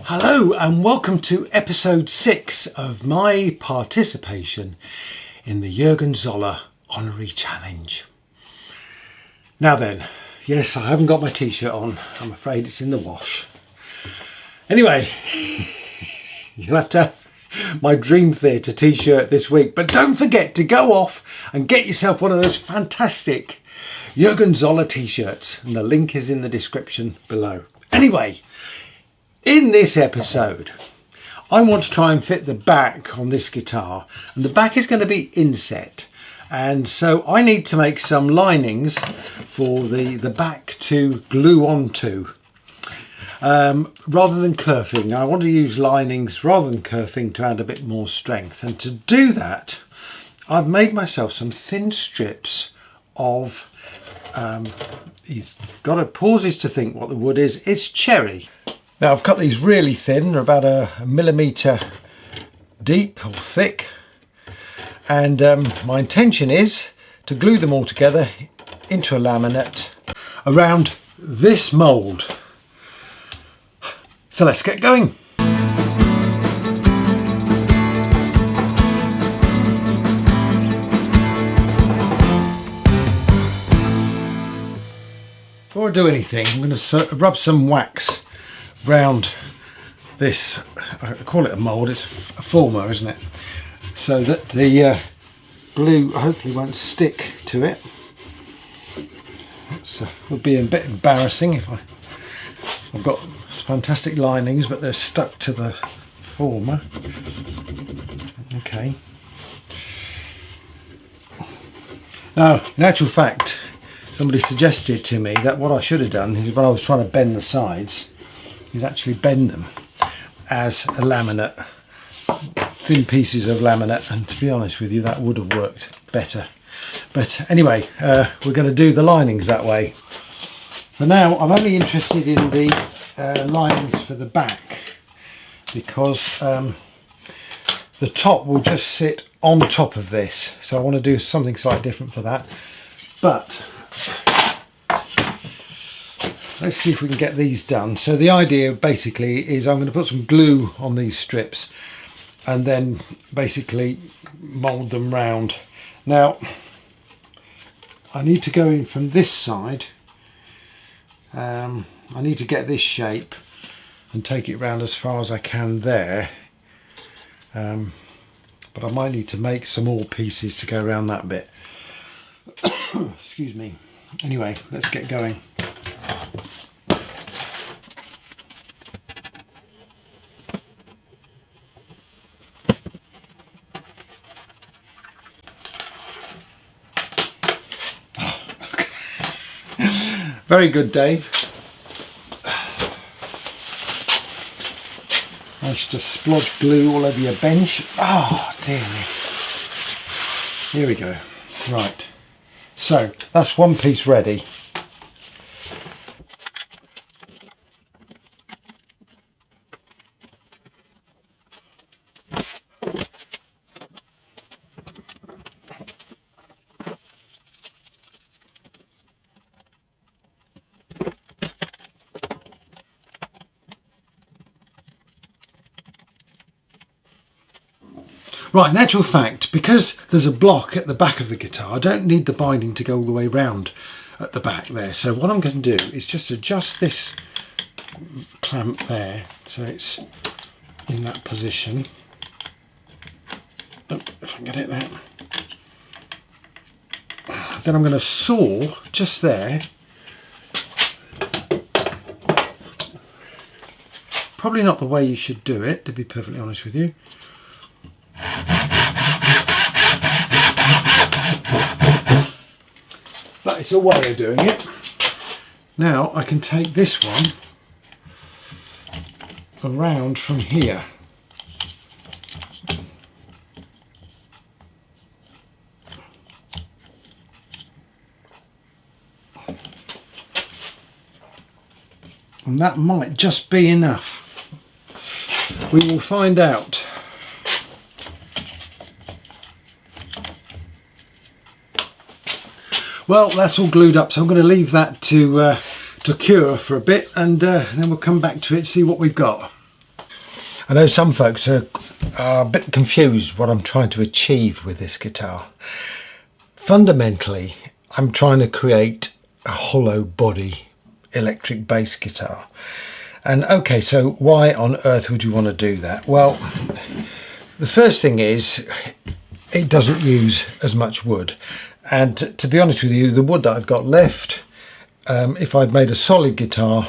Hello and welcome to episode 6 of my participation in the Jurgen Zoller Honorary Challenge. Now then, yes, I haven't got my t-shirt on. I'm afraid it's in the wash. Anyway, you'll have to have my Dream Theatre t-shirt this week, but don't forget to go off and get yourself one of those fantastic Jurgen Zoller t-shirts, and the link is in the description below. Anyway, in this episode, I want to try and fit the back on this guitar, and the back is going to be inset, and so I need to make some linings for the back to glue onto. Rather than kerfing, I want to use linings rather than kerfing to add a bit more strength, and to do that I've made myself some thin strips of he's got to pauses to think what the wood is. It's cherry. Now I've cut these really thin, they're about a millimetre deep or thick, and my intention is to glue them all together into a laminate around this mould. So let's get going. Before I do anything, I'm going to rub some wax round this, I call it a mould, it's a former, isn't it? So that the glue hopefully won't stick to it. So it would be a bit embarrassing if I've got fantastic linings but they're stuck to the former. Okay. Now, in actual fact, somebody suggested to me that what I should have done is, when I was trying to bend the sides, is actually bend them as a laminate, thin pieces of laminate, and to be honest with you, that would have worked better. But anyway, we're going to do the linings that way. For now, I'm only interested in the linings for the back, because the top will just sit on top of this, so I want to do something slightly different for that. But let's see if we can get these done. So the idea basically is I'm going to put some glue on these strips and then basically mould them round. Now I need to go in from this side. I need to get this shape and take it round as far as I can there. But I might need to make some more pieces to go around that bit. Excuse me. Anyway, let's get going. Very good, Dave. Managed to splodge glue all over your bench. Oh, dear me. Here we go. Right. So that's one piece ready. Right, in actual fact, because there's a block at the back of the guitar, I don't need the binding to go all the way round at the back there. So what I'm going to do is just adjust this clamp there so it's in that position. Oh, if I can get it there. Then I'm going to saw just there. Probably not the way you should do it, to be perfectly honest with you. But it's a way of doing it. Now I can take this one around from here. And that might just be enough. We will find out. Well, that's all glued up, so I'm going to leave that to cure for a bit, and then we'll come back to it, see what we've got. I know some folks are a bit confused what I'm trying to achieve with this guitar. Fundamentally, I'm trying to create a hollow body electric bass guitar. And okay, so why on earth would you want to do that? Well, the first thing is it doesn't use as much wood. And to be honest with you, the wood that I've got left, if I'd made a solid guitar,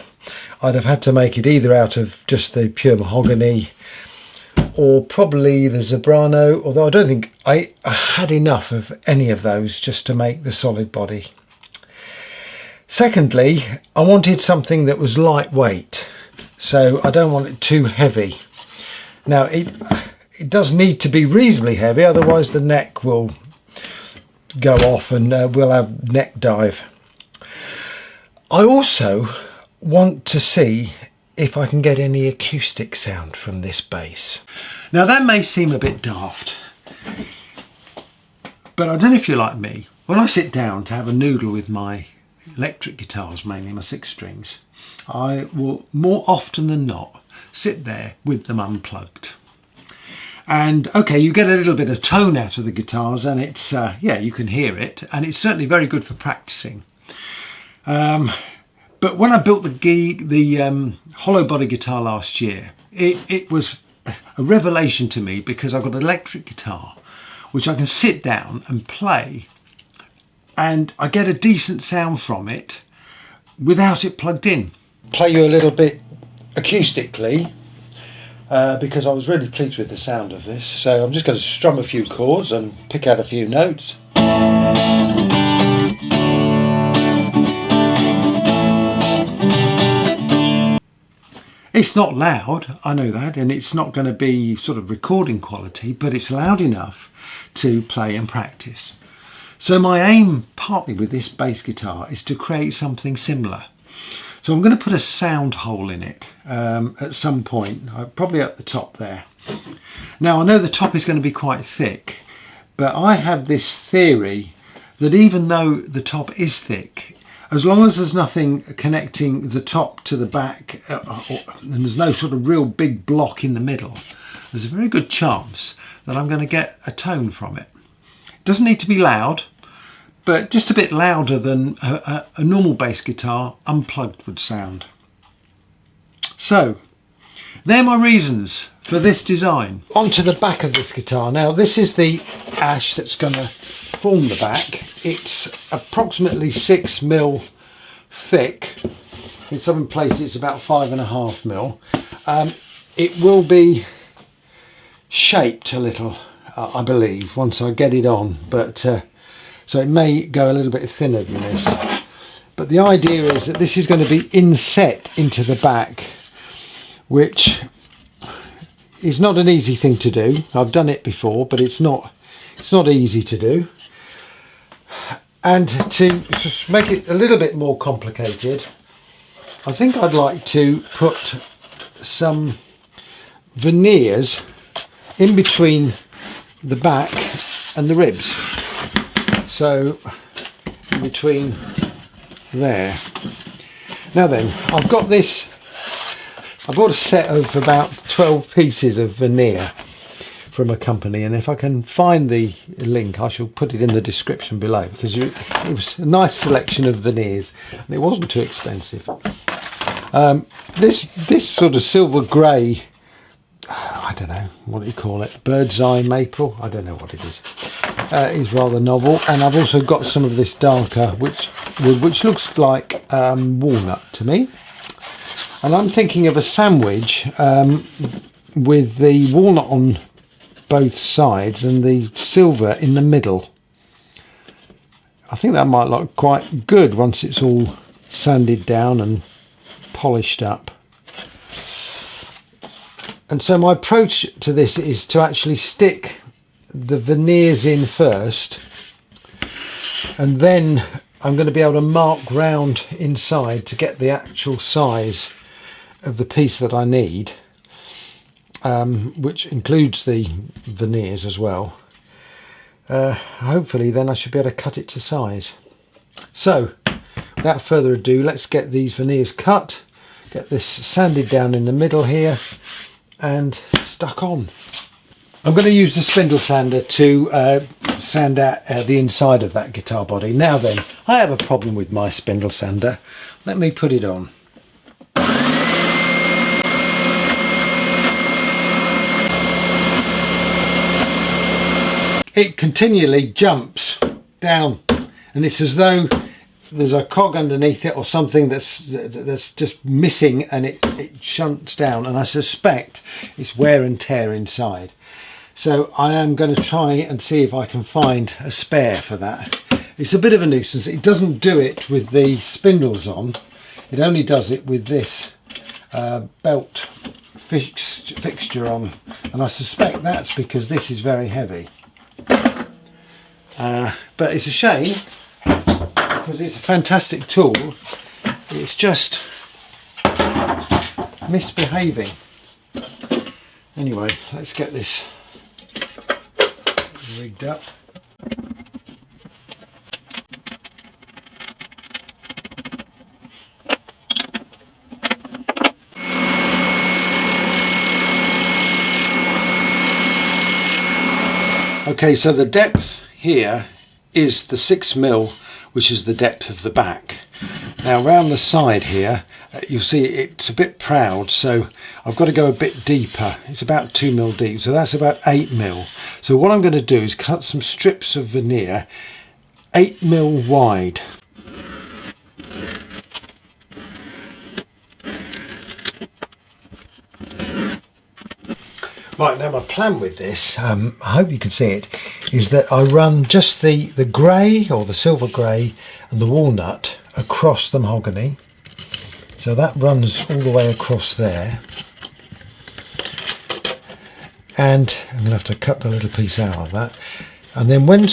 I'd have had to make it either out of just the pure mahogany or probably the Zebrano, although I don't think I had enough of any of those just to make the solid body. Secondly, I wanted something that was lightweight, so I don't want it too heavy. Now it does need to be reasonably heavy, otherwise the neck will go off and we'll have neck dive. I also want to see if I can get any acoustic sound from this bass. Now that may seem a bit daft, but I don't know if you're like me. When I sit down to have a noodle with my electric guitars, mainly my 6 strings, I will more often than not sit there with them unplugged. And okay, you get a little bit of tone out of the guitars, and it's yeah, you can hear it, and it's certainly very good for practicing. But when I built the hollow body guitar last year, it was a revelation to me, because I've got an electric guitar which I can sit down and play, and I get a decent sound from it without it plugged in. Play you a little bit acoustically, because I was really pleased with the sound of this. So I'm just going to strum a few chords and pick out a few notes. It's not loud, I know that, and it's not going to be sort of recording quality, but it's loud enough to play and practice. So my aim, partly with this bass guitar, is to create something similar. So I'm going to put a sound hole in it at some point, probably at the top there. Now I know the top is going to be quite thick, but I have this theory that even though the top is thick, as long as there's nothing connecting the top to the back and there's no sort of real big block in the middle, there's a very good chance that I'm going to get a tone from it. It doesn't need to be loud, but just a bit louder than a normal bass guitar unplugged would sound. So, they're my reasons for this design. Onto the back of this guitar. Now this is the ash that's going to form the back. It's approximately 6mm thick. In some places it's about 5.5mm. It will be shaped a little, I believe, once I get it on, but so it may go a little bit thinner than this. But the idea is that this is going to be inset into the back, which is not an easy thing to do. I've done it before, but it's not easy to do. And to just make it a little bit more complicated, I think I'd like to put some veneers in between the back and the ribs. So in between there. Now then, I've got this. I bought a set of about 12 pieces of veneer from a company, and if I can find the link I shall put it in the description below, because it was a nice selection of veneers and it wasn't too expensive. This sort of silver grey, I don't know what do you call it, bird's eye maple, I don't know what it is rather novel. And I've also got some of this darker which looks like walnut to me. And I'm thinking of a sandwich with the walnut on both sides and the silver in the middle. I think that might look quite good once it's all sanded down and polished up. And so my approach to this is to actually stick the veneers in first, and then I'm going to be able to mark round inside to get the actual size of the piece that I need, which includes the veneers as well. Hopefully then I should be able to cut it to size. So without further ado, let's get these veneers cut, get this sanded down in the middle here, and stuck on. I'm going to use the spindle sander to sand out the inside of that guitar body. Now then, I have a problem with my spindle sander. Let me put it on. It continually jumps down, and it's as though there's a cog underneath it or something that's just missing, and it shunts down, and I suspect it's wear and tear inside. So I am going to try and see if I can find a spare for that. It's a bit of a nuisance. It doesn't do it with the spindles on. It only does it with this belt fixture on, and I suspect that's because this is very heavy. But it's a shame because it's a fantastic tool. It's just misbehaving. Anyway, let's get this rigged up. Okay, so the depth here is the 6mm, which is the depth of the back. Now around the side here, you'll see it's a bit proud, so I've got to go a bit deeper. It's about 2mm deep, so that's about 8mm. So what I'm going to do is cut some strips of veneer 8mm wide. Right, now my plan with this, I hope you can see it, is that I run just the grey or the silver grey and the walnut across the mahogany. So that runs all the way across there. And I'm going to have to cut the little piece out of that. And then when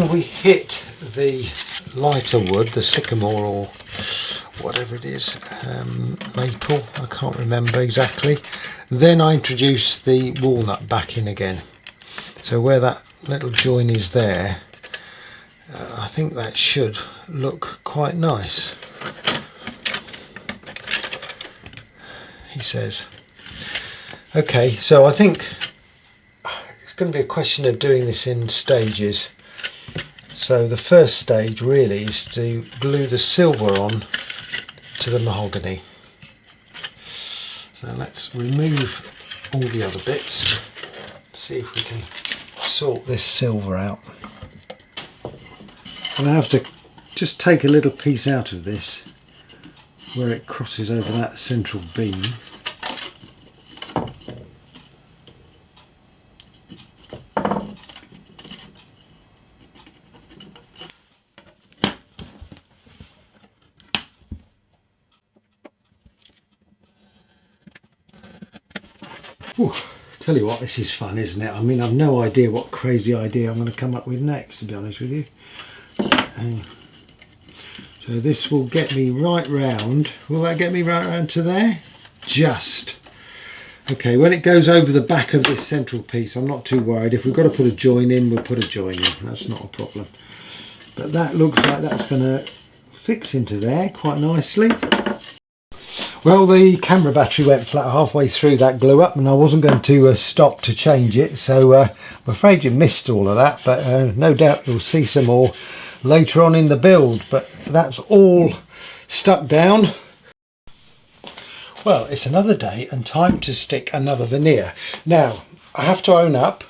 we hit the lighter wood, the sycamore or whatever it is, maple, I can't remember exactly, then I introduce the walnut back in again. So where that little join is there, I think that should look quite nice, he says. Okay, so I think it's going to be a question of doing this in stages. So the first stage really is to glue the silver on to the mahogany. So let's remove all the other bits, see if we can sort this silver out. And I have to just take a little piece out of this where it crosses over that central beam. Ooh, tell you what, this is fun, isn't it? I mean, I've no idea what crazy idea I'm going to come up with next, to be honest with you. So this will get me right round. Will that get me right round to there? Just. Okay, when it goes over the back of this central piece, I'm not too worried. If we've got to put a join in, we'll put a join in. That's not a problem. But that looks like that's going to fix into there quite nicely. Well, the camera battery went flat halfway through that glue up, and I wasn't going to stop to change it, so I'm afraid you missed all of that, but no doubt you'll see some more later on in the build. But that's all stuck down. Well, it's another day and time to stick another veneer. Now, I have to own up.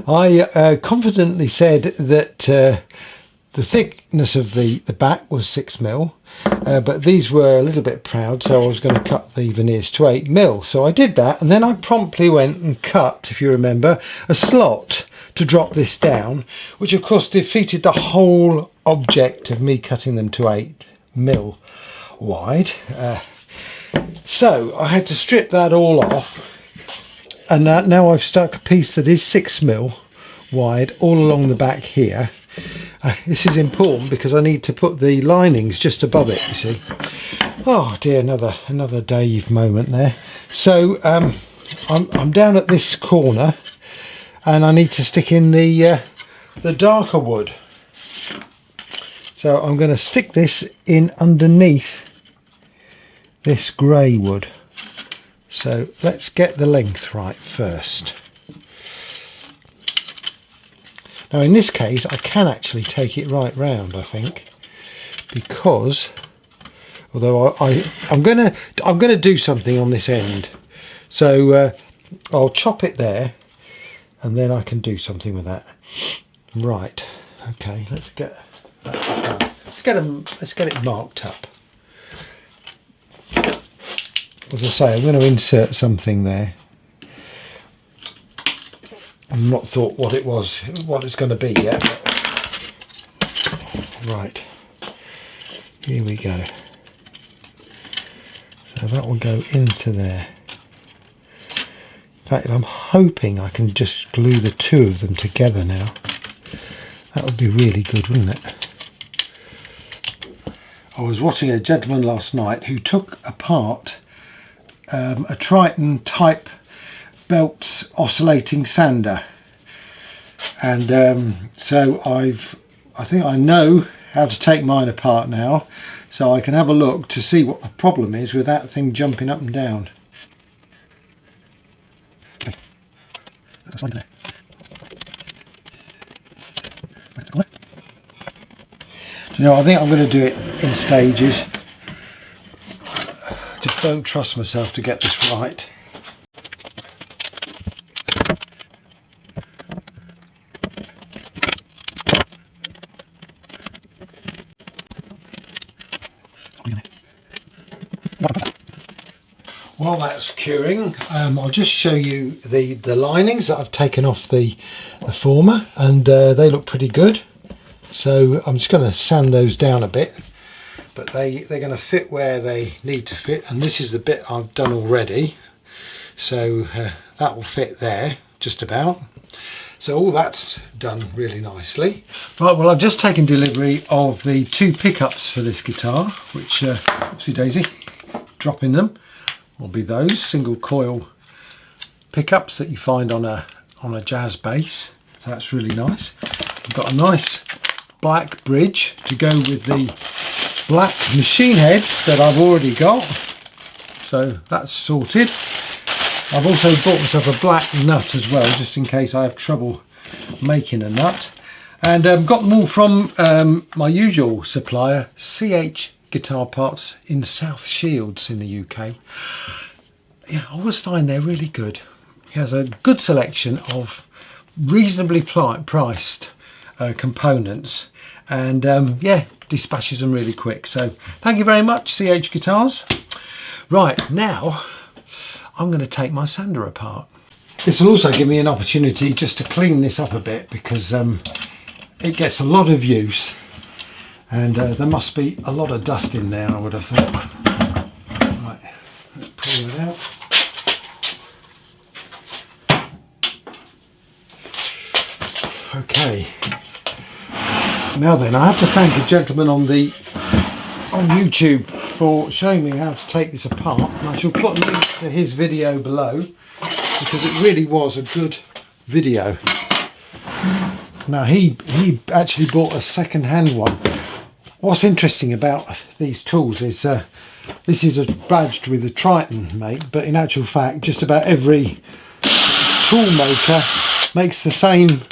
I confidently said that the thickness of the back was 6mm, but these were a little bit proud, so I was going to cut the veneers to 8mm. So I did that, and then I promptly went and cut, if you remember, a slot to drop this down, which of course defeated the whole object of me cutting them to 8mm wide. So I had to strip that all off, and now I've stuck a piece that is 6mm wide all along the back here. This is important because I need to put the linings just above it, you see. Oh dear, another Dave moment there. So I'm down at this corner, and I need to stick in the darker wood. So I'm going to stick this in underneath this grey wood. So let's get the length right first. Now in this case I can actually take it right round, I think, because although I'm gonna do something on this end, so I'll chop it there and then I can do something with that. Right, okay, let's get it marked up. As I say, I'm going to insert something there. I've not thought what it's going to be yet. But... Right, here we go. So that will go into there. In fact, I'm hoping I can just glue the two of them together now. That would be really good, wouldn't it? I was watching a gentleman last night who took apart a Triton type belts oscillating sander, and so I think I know how to take mine apart now, so I can have a look to see what the problem is with that thing jumping up and down. Okay. You know, I think I'm going to do it in stages. Just don't trust myself to get this right. While that's curing, I'll just show you the linings that I've taken off the former, and they look pretty good. So I'm just going to sand those down a bit, but they're going to fit where they need to fit, and this is the bit I've done already, so that will fit there just about. So all that's done really nicely. Right, well, I've just taken delivery of the two pickups for this guitar, which oopsie daisy, dropping them, will be those single coil pickups that you find on a jazz bass. So that's really nice. I've got a nice black bridge to go with the black machine heads that I've already got, so that's sorted. I've also bought myself a black nut as well, just in case I have trouble making a nut, and got them all from my usual supplier, CH Guitar Parts in South Shields in the UK. Yeah, I always find they're really good. He has a good selection of reasonably priced components, and yeah, dispatches them really quick. So thank you very much, CH Guitars. Right, now I'm going to take my sander apart. This will also give me an opportunity just to clean this up a bit, because it gets a lot of use, and there must be a lot of dust in there, I would have thought. Right, let's pull it out. Okay, now then, I have to thank a gentleman on YouTube for showing me how to take this apart, and I shall put a link to his video below, because it really was a good video. Now he actually bought a second-hand one. What's interesting about these tools is this is badged with a Triton make, but in actual fact just about every tool maker makes the same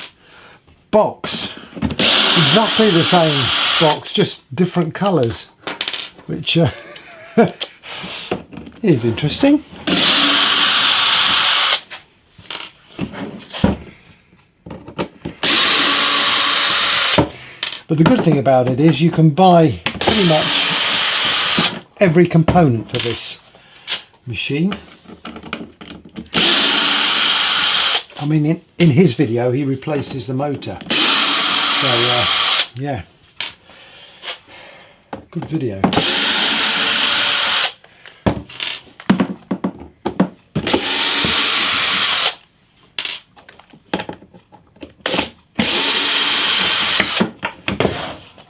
box, exactly the same box, just different colours, which is interesting. But the good thing about it is you can buy pretty much every component for this machine. I mean, in his video he replaces the motor, so yeah, good video.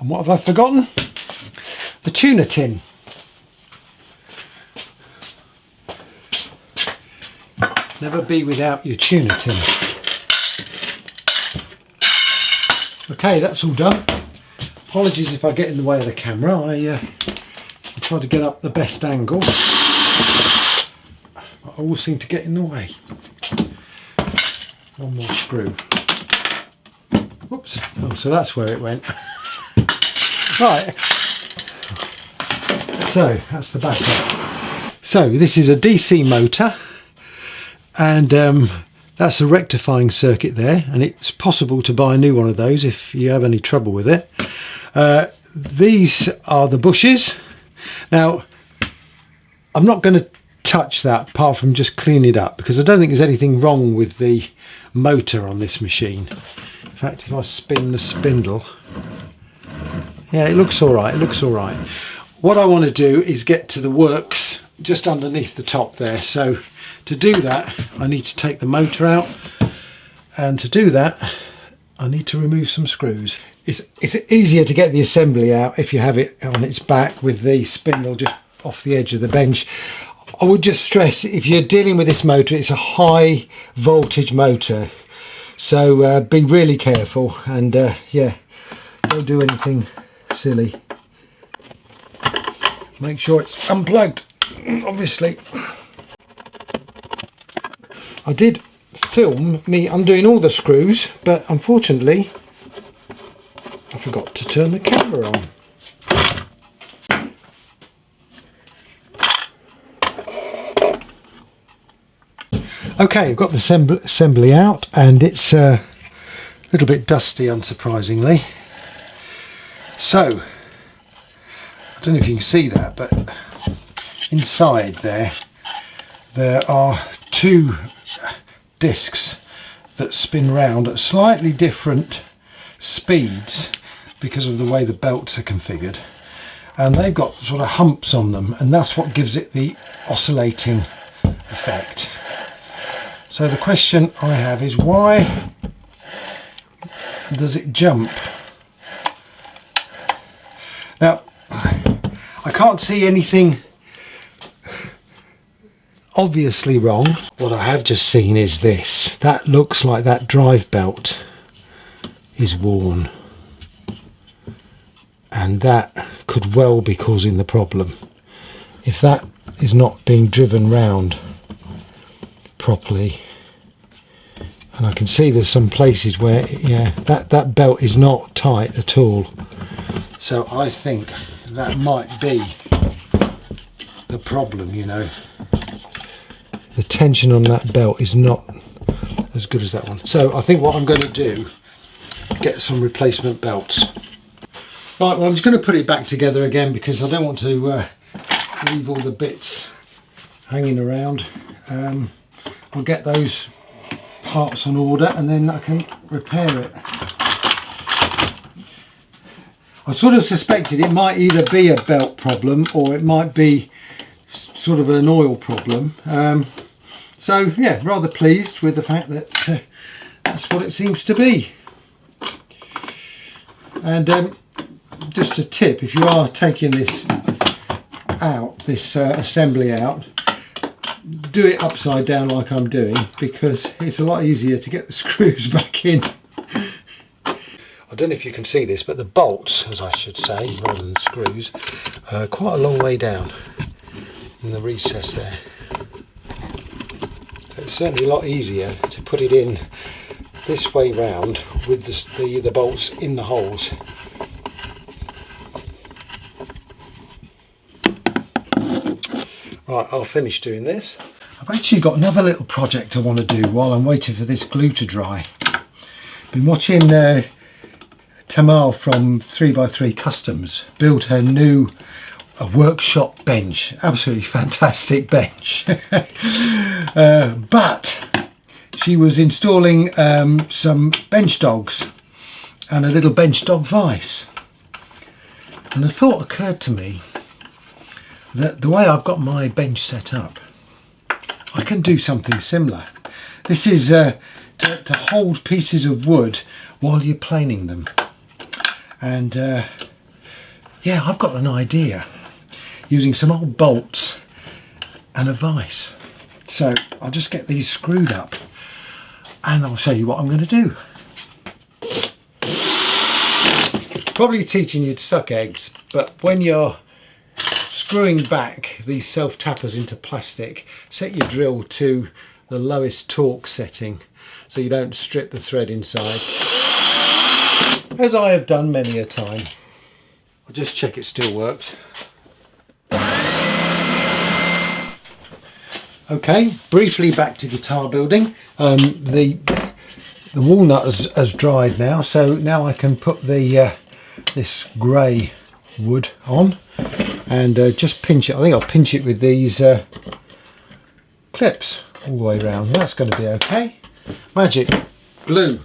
And what have I forgotten? The tuner tin. Never be without your tuner tin. Okay, that's all done. Apologies if I get in the way of the camera. I try to get up the best angle. I'll all seem to get in the way. One more screw. Whoops. Oh, so that's where it went. Right. So that's the backup. So this is a DC motor, and that's a rectifying circuit there, and it's possible to buy a new one of those if you have any trouble with it. These are the bushes. Now I'm not going to touch that apart from just clean it up, because I don't think there's anything wrong with the motor on this machine. In fact, if I spin the spindle, yeah, it looks all right. It looks all right. What I want to do is get to the works just underneath the top there. So to do that, I need to take the motor out, and to do that, I need to remove some screws. It's easier to get the assembly out if you have it on its back with the spindle just off the edge of the bench. I would just stress, if you're dealing with this motor, it's a high voltage motor, so be really careful, and yeah, don't do anything silly. Make sure it's unplugged, obviously. I did film me undoing all the screws, but unfortunately I forgot to turn the camera on. Okay, I've got the assembly out, and it's a little bit dusty, unsurprisingly. So I don't know if you can see that, but inside there are two discs that spin round at slightly different speeds because of the way the belts are configured, and they've got sort of humps on them, and that's what gives it the oscillating effect. So the question I have is, why does it jump? Now I can't see anything obviously wrong. What I have just seen is this. That looks like that drive belt is worn, and that could well be causing the problem. If that is not being driven round properly, and I can see there's some places where, yeah, that belt is not tight at all. So I think that might be the problem, you know. The tension on that belt is not as good as that one. So I think what I'm going to do, get some replacement belts. Right, well, I'm just going to put it back together again, because I don't want to leave all the bits hanging around. I'll get those parts on order, and then I can repair it. I sort of suspected it might either be a belt problem or it might be sort of an oil problem. So yeah, rather pleased with the fact that that's what it seems to be. And just a tip, if you are taking this out, this assembly out, do it upside down like I'm doing, because it's a lot easier to get the screws back in. I don't know if you can see this, but the bolts, as I should say, rather than screws, are quite a long way down in the recess there. So it's certainly a lot easier to put it in this way round with the bolts in the holes. Right, I'll finish doing this. I've actually got another little project I want to do while I'm waiting for this glue to dry. Been watching Tamar from 3x3 Customs build her new workshop bench. Absolutely fantastic bench. But she was installing some bench dogs and a little bench dog vise. And a thought occurred to me that the way I've got my bench set up, I can do something similar. This is to hold pieces of wood while you're planing them. And yeah, I've got an idea using some old bolts and a vise. So I'll just get these screwed up and I'll show you what I'm going to do. Probably teaching you to suck eggs, but when you're screwing back these self-tappers into plastic, set your drill to the lowest torque setting so you don't strip the thread inside, as I have done many a time. I'll just check it still works. Okay, briefly back to guitar building. The walnut has dried now, so now I can put the this grey wood on and just pinch it. I think I'll pinch it with these clips all the way around. That's going to be okay. Magic glue.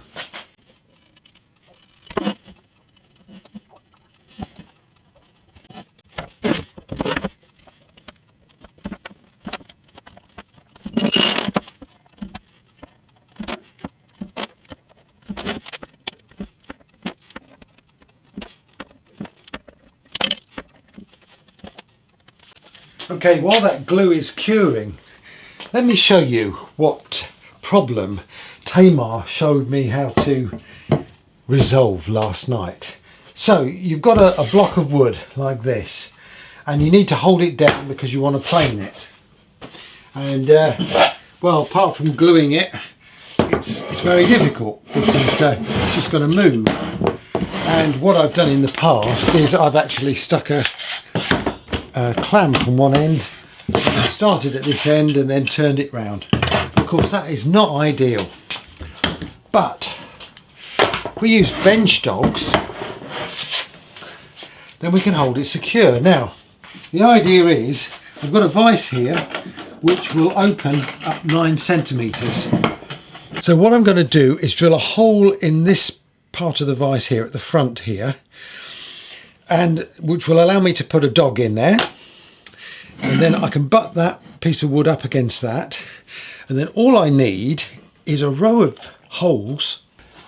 Okay, while that glue is curing, let me show you what problem Tamar showed me how to resolve last night. So you've got a block of wood like this, and you need to hold it down because you want to plane it. And well, apart from gluing it, it's very difficult because it's just going to move. And what I've done in the past is I've actually stuck a clamp on one end, started at this end and then turned it round. Of course that is not ideal, but if we use bench dogs then we can hold it secure. Now the idea is I've got a vise here which will open up 9 centimetres. So what I'm going to do is drill a hole in this part of the vise here at the front here, and which will allow me to put a dog in there, and then I can butt that piece of wood up against that, and then all I need is a row of holes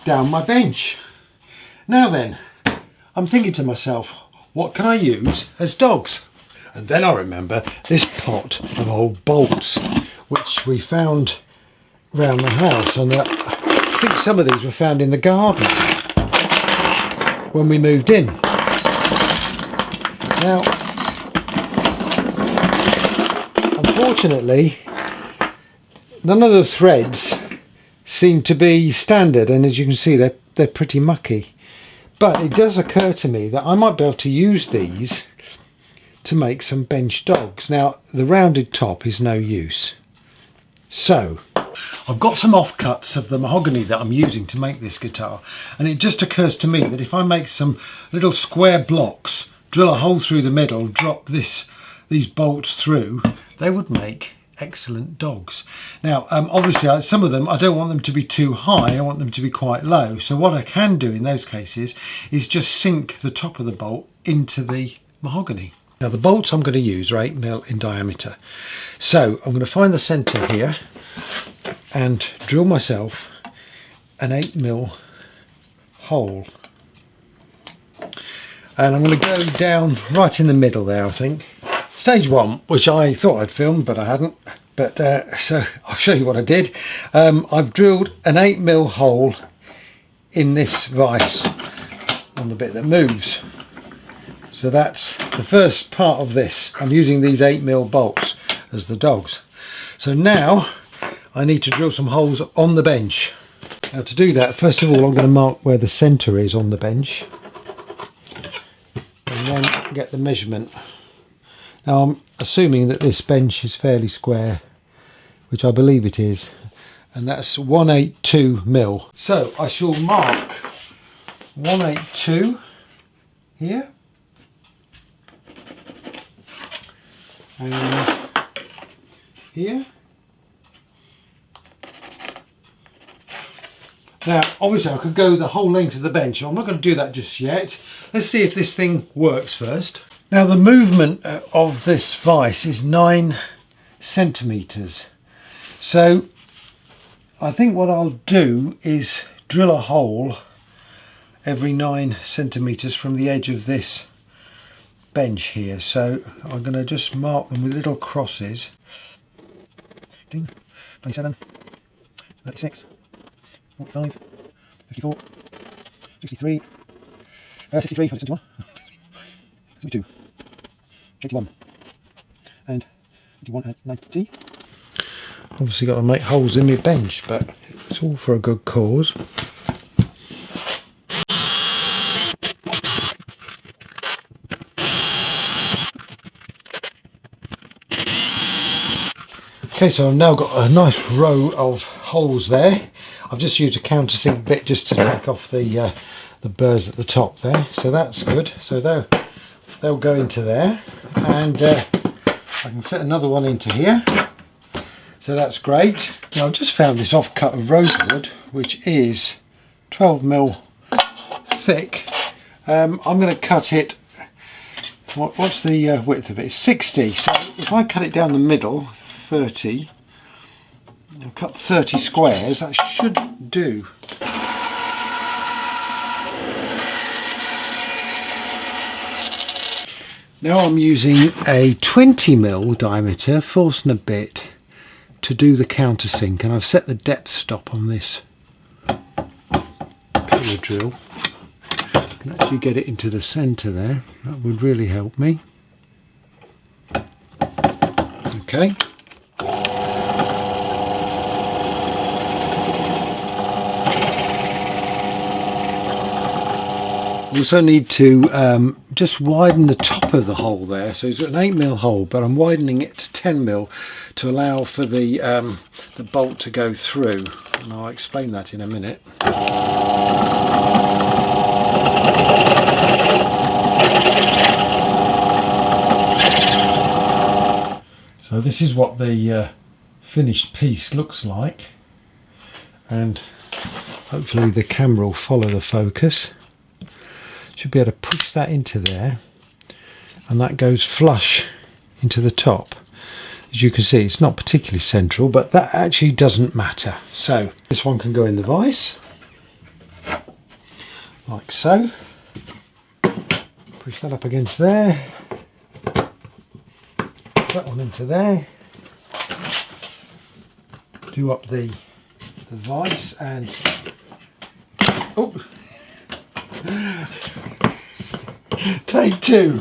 down my bench. Now then, I'm thinking to myself, what can I use as dogs? And then I remember this pot of old bolts which we found around the house, and I think some of these were found in the garden when we moved in. Now, unfortunately, none of the threads seem to be standard, and as you can see, they're pretty mucky. But it does occur to me that I might be able to use these to make some bench dogs. Now, the rounded top is no use. So, I've got some offcuts of the mahogany that I'm using to make this guitar, and it just occurs to me that if I make some little square blocks, drill a hole through the middle, drop these bolts through, they would make excellent dogs. Now obviously some of them I don't want them to be too high, I want them to be quite low. So what I can do in those cases is just sink the top of the bolt into the mahogany. Now the bolts I'm going to use are 8mm in diameter. So I'm going to find the centre here and drill myself an 8mm hole. And I'm going to go down right in the middle there, I think. Stage 1, which I thought I'd filmed, but I hadn't. But so I'll show you what I did. I've drilled an 8mm hole in this vise on the bit that moves. So that's the first part of this. I'm using these 8mm bolts as the dogs. So now I need to drill some holes on the bench. Now to do that, first of all, I'm going to mark where the centre is on the bench, and then get the measurement. Now I'm assuming that this bench is fairly square, which I believe it is, and that's 182mm. So I shall mark 182 here, and here. Now obviously I could go the whole length of the bench. I'm not going to do that just yet. Let's see if this thing works first. Now the movement of this vise is 9 centimetres. So I think what I'll do is drill a hole every 9 centimetres from the edge of this bench here. So I'm going to just mark them with little crosses. 15, 27, 36, 45, 54, 63, 63, 61, 62, 81, And do you want a 90? Obviously got to make holes in my bench, but it's all for a good cause. Okay, so I've now got a nice row of holes there. I've just used a countersink bit just to take off the burrs at the top there, so that's good. So they'll go into there, and I can fit another one into here, so that's great. Now I've just found this offcut of rosewood, which is 12mm thick. I'm going to cut it. What's the width of it? It's 60. So if I cut it down the middle, 30, and cut 30 squares, that should do. Now I'm using a 20mm diameter Forstner bit to do the countersink, and I've set the depth stop on this pillar drill. I can actually get it into the centre there. That would really help me. Okay. Also need to just widen the top of the hole there. So it's an 8mm hole, but I'm widening it to 10mm to allow for the bolt to go through, and I'll explain that in a minute. So this is what the finished piece looks like, and hopefully the camera will follow the focus. Should be able to push that into there, and that goes flush into the top. As you can see, it's not particularly central, but that actually doesn't matter. So this one can go in the vise like so. Push that up against there, push that one into there, do up the vise, and oh, take two.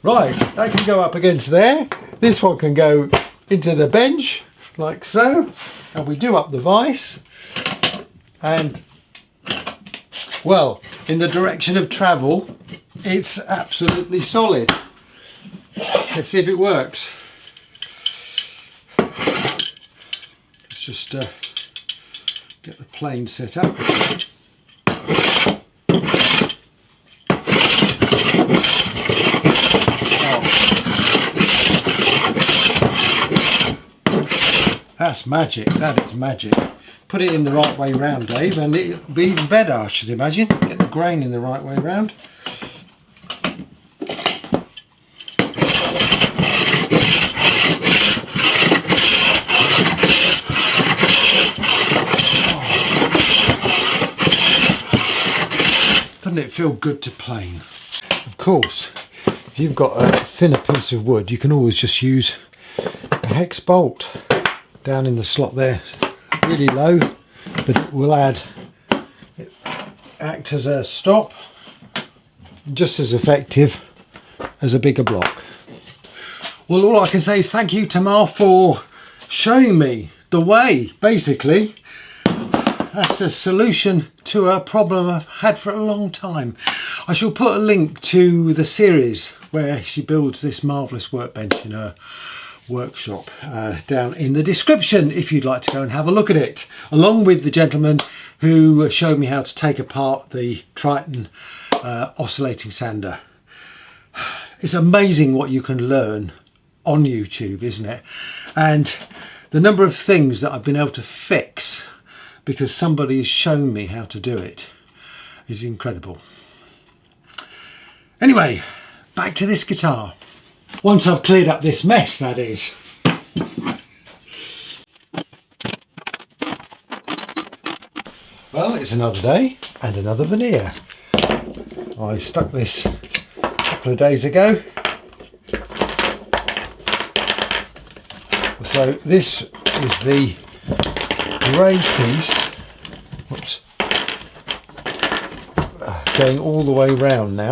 Right, that can go up against there. This one can go into the bench like so, and we do up the vise, and well, in the direction of travel, it's absolutely solid. Let's see if it works. Let's just get the plane set up. That's magic, that is magic. Put it in the right way round, Dave, and it'll be even better, I should imagine. Get the grain in the right way round. Doesn't it feel good to plane? Of course, if you've got a thinner piece of wood, you can always just use a hex bolt down in the slot there, really low, but it will act as a stop, just as effective as a bigger block. Well, all I can say is thank you, Tamar, for showing me the way. Basically, that's a solution to a problem I've had for a long time. I shall put a link to the series where she builds this marvellous workbench in her workshop down in the description if you'd like to go and have a look at it, along with the gentleman who showed me how to take apart the Triton oscillating sander. It's amazing what you can learn on YouTube, isn't it? And the number of things that I've been able to fix because somebody has shown me how to do it is incredible. Anyway, back to this guitar. Once I've cleared up this mess, that is. Well, it's another day and another veneer. I stuck this a couple of days ago. So this is the grey piece. Whoops. going all the way round now.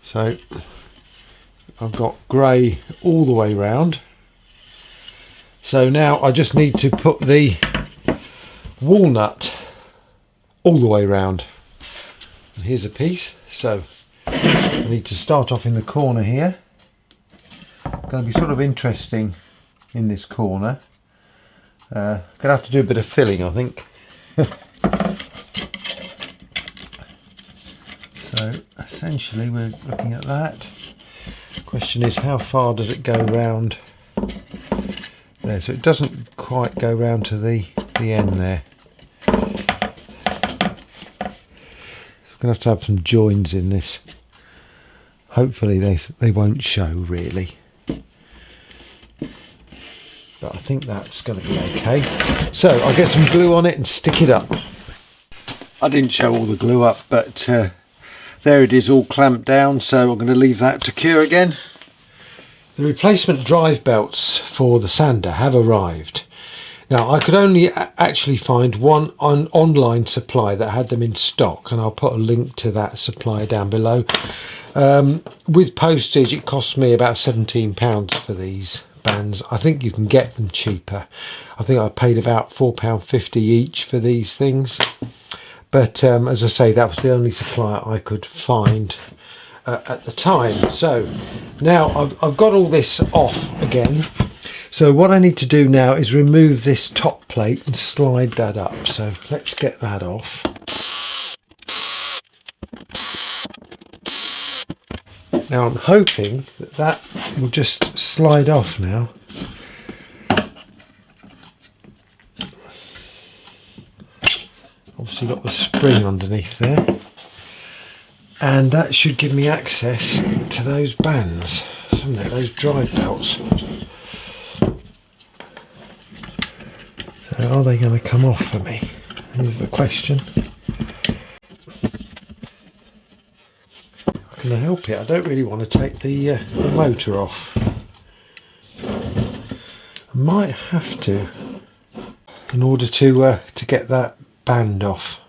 So I've got grey all the way round. So now I just need to put the walnut all the way round. And here's a piece. So I need to start off in the corner here. Going to be sort of interesting in this corner. Gonna have to do a bit of filling, I think. So essentially we're looking at that. Question is, how far does it go round there? So it doesn't quite go round to the end there. So we're going to have some joins in this. Hopefully they won't show really. But I think that's going to be okay. So I'll get some glue on it and stick it up. I didn't show all the glue up, but there it is, all clamped down, so I'm going to leave that to cure again. The replacement drive belts for the sander have arrived. Now I could only actually find one online supply that had them in stock, and I'll put a link to that supply down below. With postage it cost me about £17 for these bands. I think you can get them cheaper. I think I paid about £4.50 each for these things. But as I say, that was the only supplier I could find at the time. So now I've got all this off again. So what I need to do now is remove this top plate and slide that up. So let's get that off. Now I'm hoping that that will just slide off now. Obviously got the spring underneath there, and that should give me access to those bands, shouldn't it? Those drive belts. So are they going to come off for me? Here's the question. How can I help it? I don't really want to take the motor off. I might have to in order to get that band off.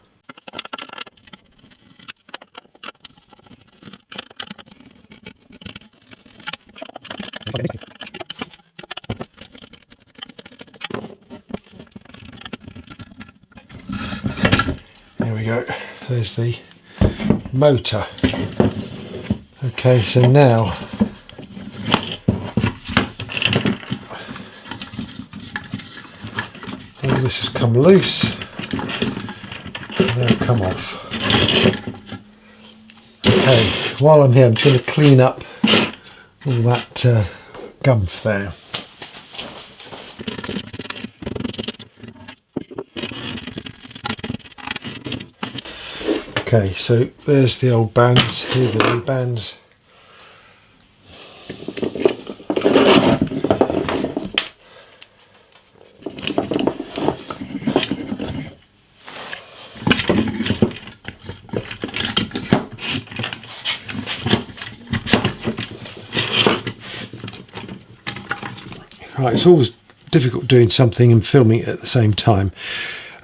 There we go. There's the motor. Okay, so now all this has come loose. They'll come off. Okay, while I'm here I'm just going to clean up all that gumph there. Okay, so there's the old bands, here are the new bands. Right, it's always difficult doing something and filming it at the same time.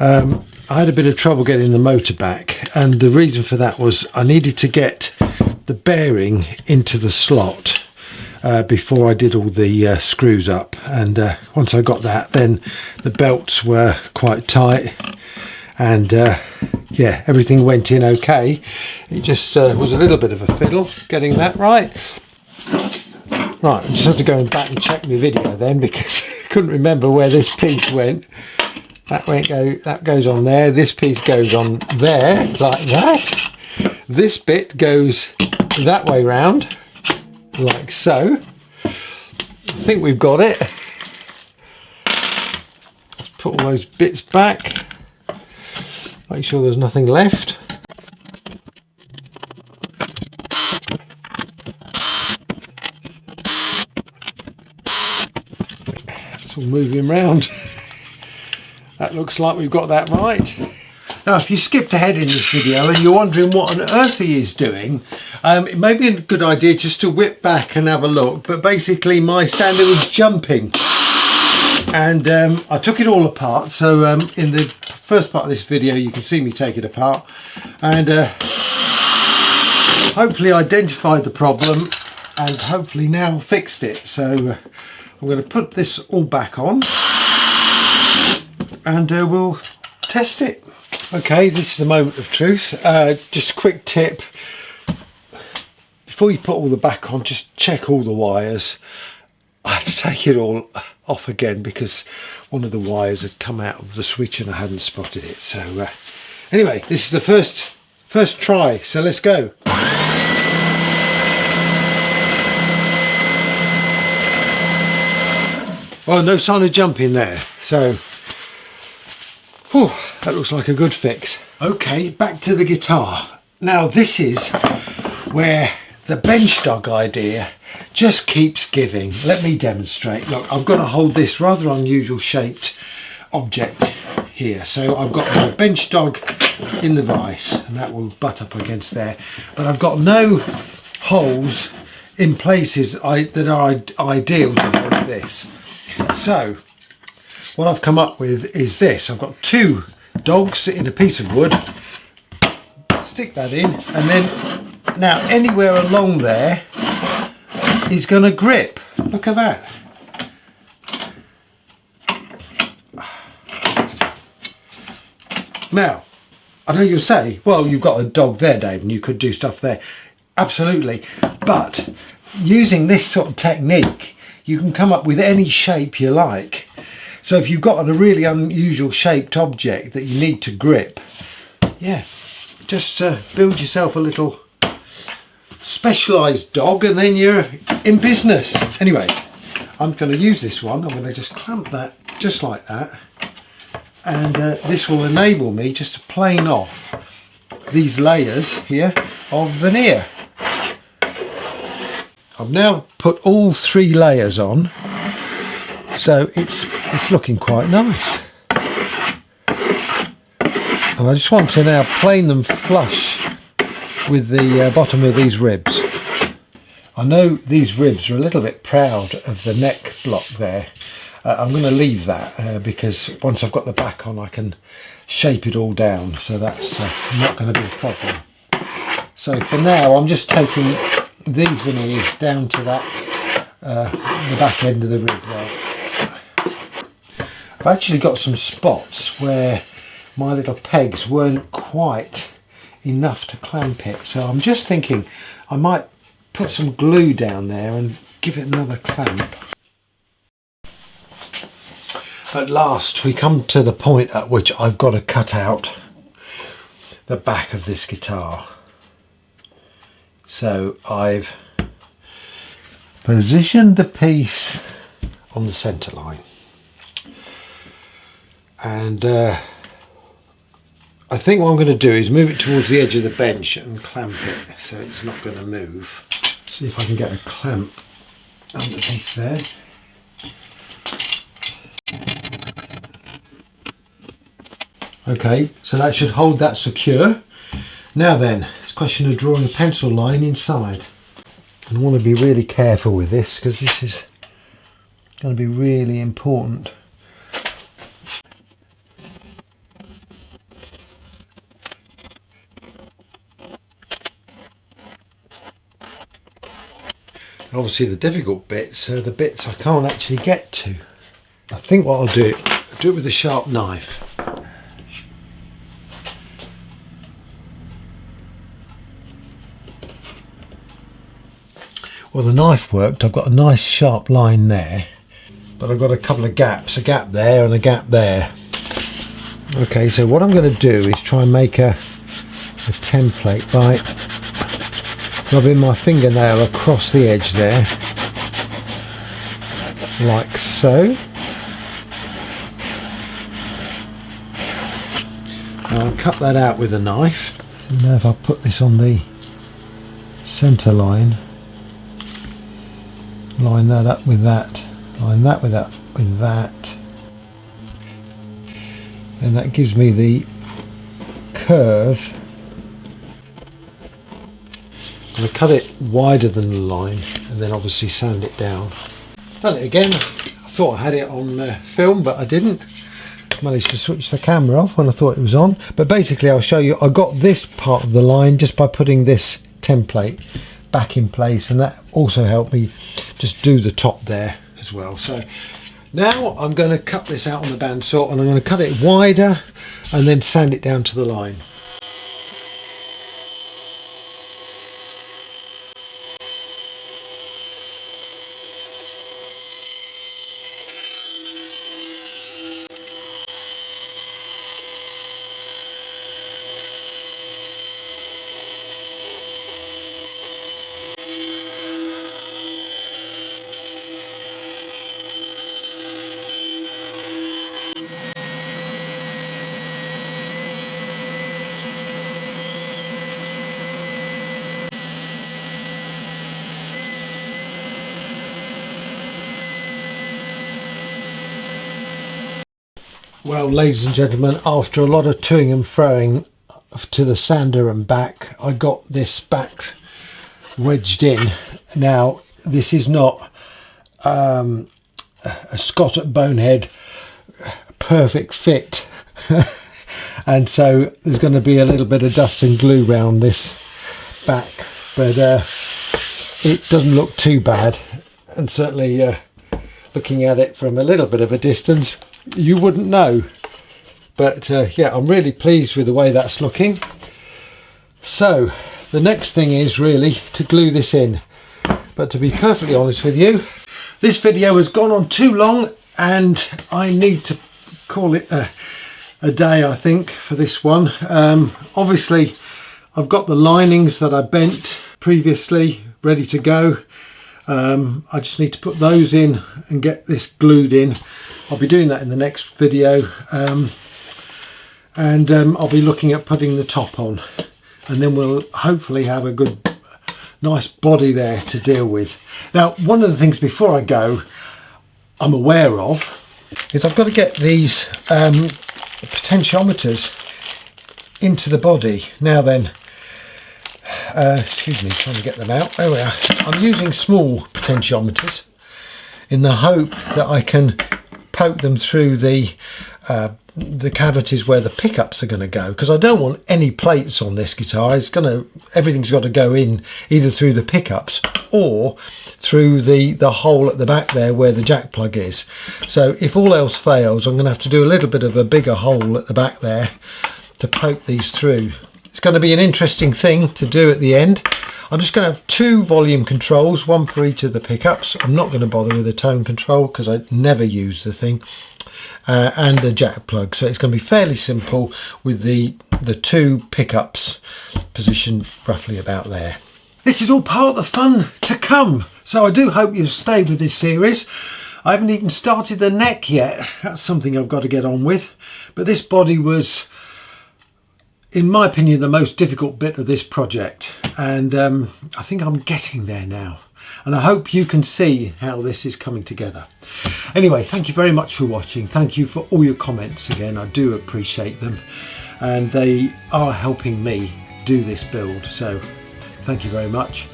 I had a bit of trouble getting the motor back, and the reason for that was I needed to get the bearing into the slot before I did all the screws up, and once I got that, then the belts were quite tight, and yeah, everything went in okay. It just was a little bit of a fiddle getting that right. Right, I just have to go back and check my video then, because I couldn't remember where this piece went. That goes on there, this piece goes on there, like that. This bit goes that way round, like so. I think we've got it. Let's put all those bits back. Make sure there's nothing left. It's all moving round. That looks like we've got that right. Now, if you skipped ahead in this video and you're wondering what on earth he is doing, it may be a good idea just to whip back and have a look. But basically my sander was jumping, and I took it all apart. So in the first part of this video you can see me take it apart and hopefully identified the problem and hopefully now fixed it. So I'm going to put this all back on and we'll test it. Okay, this is the moment of truth. Just a quick tip: before you put all the back on, just check all the wires. I had to take it all off again because one of the wires had come out of the switch and I hadn't spotted it. So anyway, this is the first try, so let's go. Well, no sign of jumping there, so whew, that looks like a good fix. Okay, back to the guitar. Now this is where the bench dog idea just keeps giving. Let me demonstrate. Look, I've got to hold this rather unusual shaped object here. So I've got my bench dog in the vise and that will butt up against there. But I've got no holes in places that are ideal to hold this. So what I've come up with is this. I've got two dogs in a piece of wood. Stick that in, and then now anywhere along there is going to grip. Look at that. Now, I know you'll say, well, you've got a dog there, Dave, and you could do stuff there. Absolutely. But using this sort of technique, you can come up with any shape you like. So if you've got a really unusual shaped object that you need to grip, yeah, just build yourself a little specialised dog and then you're in business. Anyway, I'm going to use this one. I'm going to just clamp that just like that, and this will enable me just to plane off these layers here of veneer. I've now put all 3 layers on, so it's looking quite nice. And I just want to now plane them flush with the bottom of these ribs. I know these ribs are a little bit proud of the neck block there. I'm going to leave that because once I've got the back on I can shape it all down, so that's not going to be a problem. So for now I'm just taking these veneers down to that the back end of the rib there. I've actually got some spots where my little pegs weren't quite enough to clamp it, so I'm just thinking I might put some glue down there and give it another clamp. At last we come to the point at which I've got to cut out the back of this guitar. So I've positioned the piece on the centre line, and I think what I'm going to do is move it towards the edge of the bench and clamp it so it's not going to move. See if I can get a clamp underneath there. Okay, so that should hold that secure. Now then, it's a question of drawing a pencil line inside. And I want to be really careful with this because this is going to be really important. Obviously the difficult bits are the bits I can't actually get to. I think what I'll do it with a sharp knife. Well, the knife worked. I've got a nice sharp line there, but I've got a couple of gaps, a gap there and a gap there. Okay, so what I'm going to do is try and make a template by rubbing my fingernail across the edge there, like so. I'll cut that out with a knife. So now if I put this on the centre line, line that up with that, line that with that, and that gives me the curve. I'm going to cut it wider than the line and then obviously sand it down. Done it again. I thought I had it on film, but I didn't. Managed to switch the camera off when I thought it was on. But basically I'll show you, I got this part of the line just by putting this template back in place, and that also helped me just do the top there as well. So now I'm going to cut this out on the bandsaw, and I'm going to cut it wider and then sand it down to the line. Well, ladies and gentlemen, after a lot of toing and froing to the sander and back, I got this back wedged in. Now, this is not a Scott at Bonehead perfect fit. And so there's going to be a little bit of dust and glue around this back. But it doesn't look too bad. And certainly looking at it from a little bit of a distance, you wouldn't know. But yeah, I'm really pleased with the way that's looking. So the next thing is really to glue this in. But to be perfectly honest with you, this video has gone on too long and I need to call it a day, I think, for this one. Obviously I've got the linings that I bent previously ready to go. I just need to put those in and get this glued in. I'll be doing that in the next video, and I'll be looking at putting the top on, and then we'll hopefully have a good nice body there to deal with. Now, one of the things before I go I'm aware of is I've got to get these potentiometers into the body. Now then, excuse me, trying to get them out. There we are. I'm using small potentiometers in the hope that I can poke them through the cavities where the pickups are going to go, because I don't want any plates on this guitar. Everything's got to go in either through the pickups or through the hole at the back there where the jack plug is. So if all else fails, I'm going to have to do a little bit of a bigger hole at the back there to poke these through. It's going to be an interesting thing to do at the end. I'm just going to have 2 volume controls, one for each of the pickups. I'm not going to bother with a tone control because I never use the thing, and a jack plug. So it's going to be fairly simple with the 2 pickups positioned roughly about there. This is all part of the fun to come. So I do hope you've stayed with this series. I haven't even started the neck yet. That's something I've got to get on with. But this body was, in my opinion, the most difficult bit of this project, and I think I'm getting there now, and I hope you can see how this is coming together. Anyway, thank you very much for watching. Thank you for all your comments again. I do appreciate them, and they are helping me do this build, so thank you very much.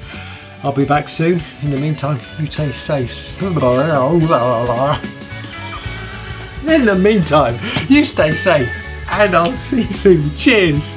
I'll be back soon. In the meantime, you stay safe. In the meantime, you stay safe, and I'll see you soon. Cheers.